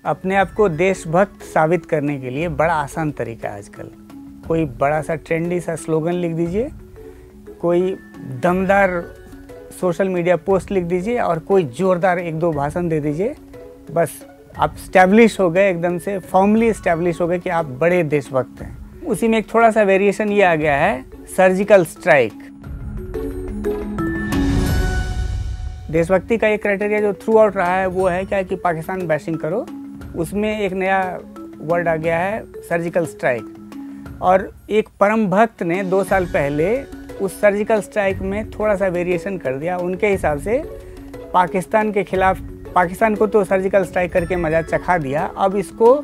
अपने आप को देशभक्त साबित करने के लिए बड़ा आसान तरीका है आजकल। कोई बड़ा सा ट्रेंडी सा स्लोगन लिख दीजिए, कोई दमदार सोशल मीडिया पोस्ट लिख दीजिए और कोई ज़ोरदार एक दो भाषण दे दीजिए, बस आप स्टैब्लिश हो गए, एकदम से फॉर्मली स्टैब्लिश हो गए कि आप बड़े देशभक्त हैं। उसी में एक थोड़ा सा वेरिएशन ये आ गया है, सर्जिकल स्ट्राइक। देशभक्ति का एक क्राइटेरिया जो थ्रू आउट रहा है वो है क्या कि पाकिस्तान बैशिंग करो, उसमें एक नया वर्ड आ गया है सर्जिकल स्ट्राइक। और एक परम भक्त ने 2 साल पहले उस सर्जिकल स्ट्राइक में थोड़ा सा वेरिएशन कर दिया। उनके हिसाब से पाकिस्तान के खिलाफ, पाकिस्तान को तो सर्जिकल स्ट्राइक करके मजा चखा दिया, अब इसको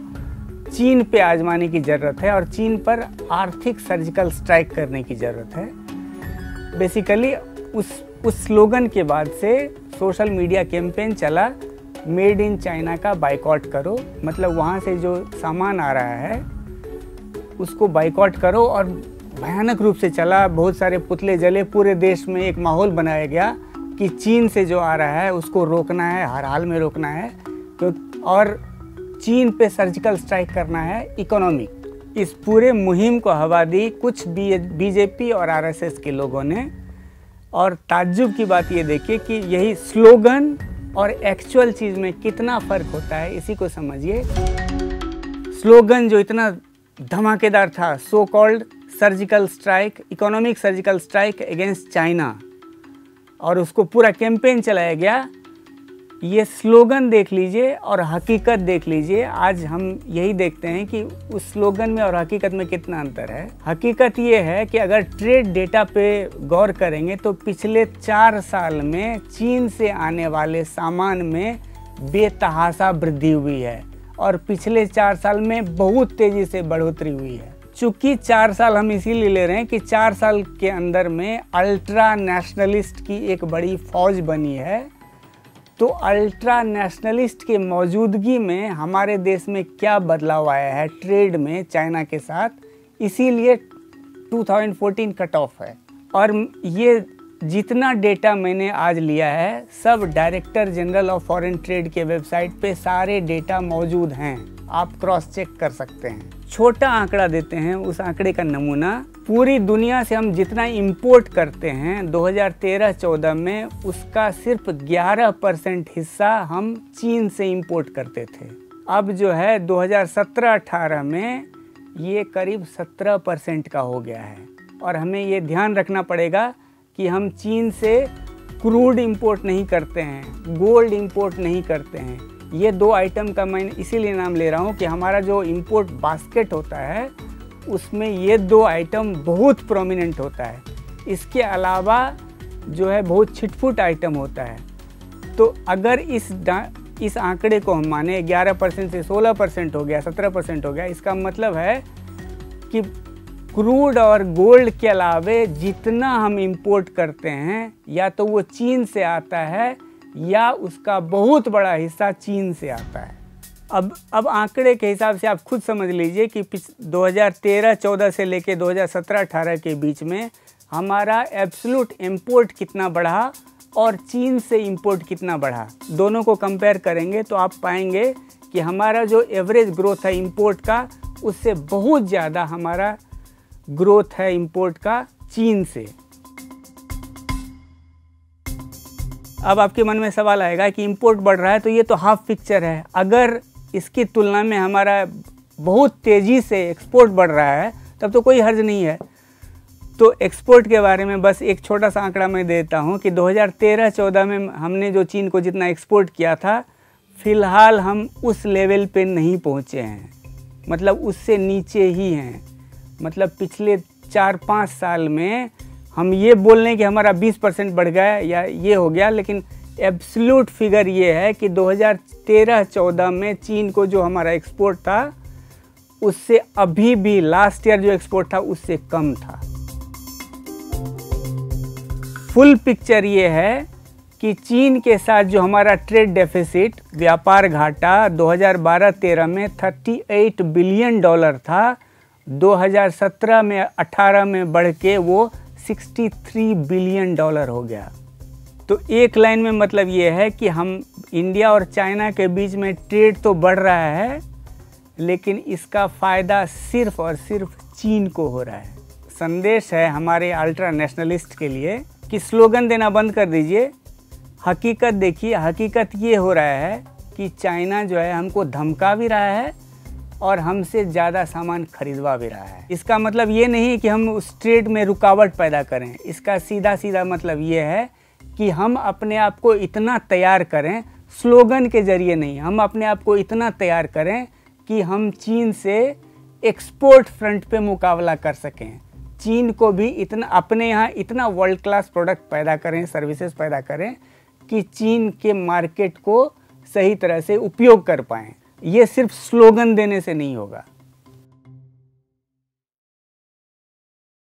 चीन पे आजमाने की ज़रूरत है और चीन पर आर्थिक सर्जिकल स्ट्राइक करने की ज़रूरत है। बेसिकली उस स्लोगन के बाद से सोशल मीडिया कैंपेन चला, मेड इन चाइना का बाइकॉट करो, मतलब वहाँ से जो सामान आ रहा है उसको बाइकॉट करो। और भयानक रूप से चला, बहुत सारे पुतले जले, पूरे देश में एक माहौल बनाया गया कि चीन से जो आ रहा है उसको रोकना है, हर हाल में रोकना है, तो और चीन पे सर्जिकल स्ट्राइक करना है इकोनॉमिक। इस पूरे मुहिम को हवा दी कुछ बीजेपी और आरएसएस के लोगों ने। और ताज्जुब की बात ये देखिए कि यही स्लोगन और एक्चुअल चीज़ में कितना फ़र्क होता है, इसी को समझिए। स्लोगन जो इतना धमाकेदार था, so called surgical strike, economic surgical strike against China, और उसको पूरा कैंपेन चलाया गया। ये स्लोगन देख लीजिए और हकीकत देख लीजिए। आज हम यही देखते हैं कि उस स्लोगन में और हकीकत में कितना अंतर है। हकीकत ये है कि अगर ट्रेड डेटा पे गौर करेंगे तो पिछले 4 साल में चीन से आने वाले सामान में बेतहाशा वृद्धि हुई है और पिछले 4 साल में बहुत तेज़ी से बढ़ोतरी हुई है। चूँकि 4 साल हम इसीलिए ले रहे हैं कि 4 साल के अंदर में अल्ट्रा नेशनलिस्ट की एक बड़ी फौज बनी है। तो अल्ट्रा नेशनलिस्ट के मौजूदगी में हमारे देश में क्या बदलाव आया है ट्रेड में चाइना के साथ, इसीलिए 2014 कट ऑफ है। और ये जितना डेटा मैंने आज लिया है सब director general of foreign trade के वेबसाइट पे सारे डेटा मौजूद हैं, आप क्रॉस चेक कर सकते हैं। छोटा आंकड़ा देते हैं, उस आंकड़े का नमूना, पूरी दुनिया से हम जितना इंपोर्ट करते हैं 2013-14 में उसका सिर्फ 11% हिस्सा हम चीन से इंपोर्ट करते थे। अब जो है 2017-18 में ये करीब 17% का हो गया है। और हमें ये ध्यान रखना पड़ेगा कि हम चीन से क्रूड इंपोर्ट नहीं करते हैं, गोल्ड इंपोर्ट नहीं करते हैं। ये 2 आइटम का मैं इसीलिए नाम ले रहा हूँ कि हमारा जो इंपोर्ट बास्केट होता है उसमें ये 2 आइटम बहुत प्रोमिनेंट होता है। इसके अलावा जो है बहुत छिटफुट आइटम होता है। तो अगर इस आंकड़े को हम माने 11% से 16% हो गया, 17% हो गया, इसका मतलब है कि क्रूड और गोल्ड के अलावे जितना हम इंपोर्ट करते हैं या तो वो चीन से आता है या उसका बहुत बड़ा हिस्सा चीन से आता है। अब आंकड़े के हिसाब से आप खुद समझ लीजिए कि 2013-14 से लेके 2017-18 के बीच में हमारा एब्सोल्यूट इंपोर्ट कितना बढ़ा और चीन से इंपोर्ट कितना बढ़ा। दोनों को कंपेयर करेंगे तो आप पाएंगे कि हमारा जो एवरेज ग्रोथ है इंपोर्ट का उससे बहुत ज़्यादा हमारा ग्रोथ है इंपोर्ट का चीन से। अब आपके मन में सवाल आएगा कि इंपोर्ट बढ़ रहा है तो ये तो हाफ पिक्चर है, अगर इसकी तुलना में हमारा बहुत तेज़ी से एक्सपोर्ट बढ़ रहा है तब तो कोई हर्ज नहीं है। तो एक्सपोर्ट के बारे में बस एक छोटा सा आंकड़ा मैं देता हूँ कि 2013-14 में हमने जो चीन को जितना एक्सपोर्ट किया था, फ़िलहाल हम उस लेवल पे नहीं पहुँचे हैं, मतलब उससे नीचे ही हैं। मतलब पिछले 4-5 साल में हम ये बोल रहे हैं कि हमारा 20% बढ़ गया या ये हो गया, लेकिन एब्सोल्यूट फिगर ये है कि 2013-14 में चीन को जो हमारा एक्सपोर्ट था उससे अभी भी लास्ट ईयर जो एक्सपोर्ट था उससे कम था। फुल पिक्चर ये है कि चीन के साथ जो हमारा ट्रेड डेफिसिट, व्यापार घाटा 2012-13 में $38 बिलियन था, 2017 में 18 में बढ़ के वो $63 बिलियन हो गया। तो एक लाइन में मतलब ये है कि हम इंडिया और चाइना के बीच में ट्रेड तो बढ़ रहा है, लेकिन इसका फ़ायदा सिर्फ और सिर्फ चीन को हो रहा है। संदेश है हमारे अल्ट्रा नेशनलिस्ट के लिए कि स्लोगन देना बंद कर दीजिए, हकीकत देखिए। हकीकत ये हो रहा है कि चाइना जो है हमको धमका भी रहा है और हमसे ज़्यादा सामान खरीदवा भी रहा है। इसका मतलब ये नहीं कि हम उस ट्रेड में रुकावट पैदा करें, इसका सीधा सीधा मतलब ये है कि हम अपने आप को इतना तैयार करें, स्लोगन के ज़रिए नहीं, हम अपने आप को इतना तैयार करें कि हम चीन से एक्सपोर्ट फ्रंट पे मुकाबला कर सकें। चीन को भी इतना अपने यहाँ इतना वर्ल्ड क्लास प्रोडक्ट पैदा करें, सर्विसेज पैदा करें कि चीन के मार्केट को सही तरह से उपयोग कर पाएँ। ये सिर्फ स्लोगन देने से नहीं होगा।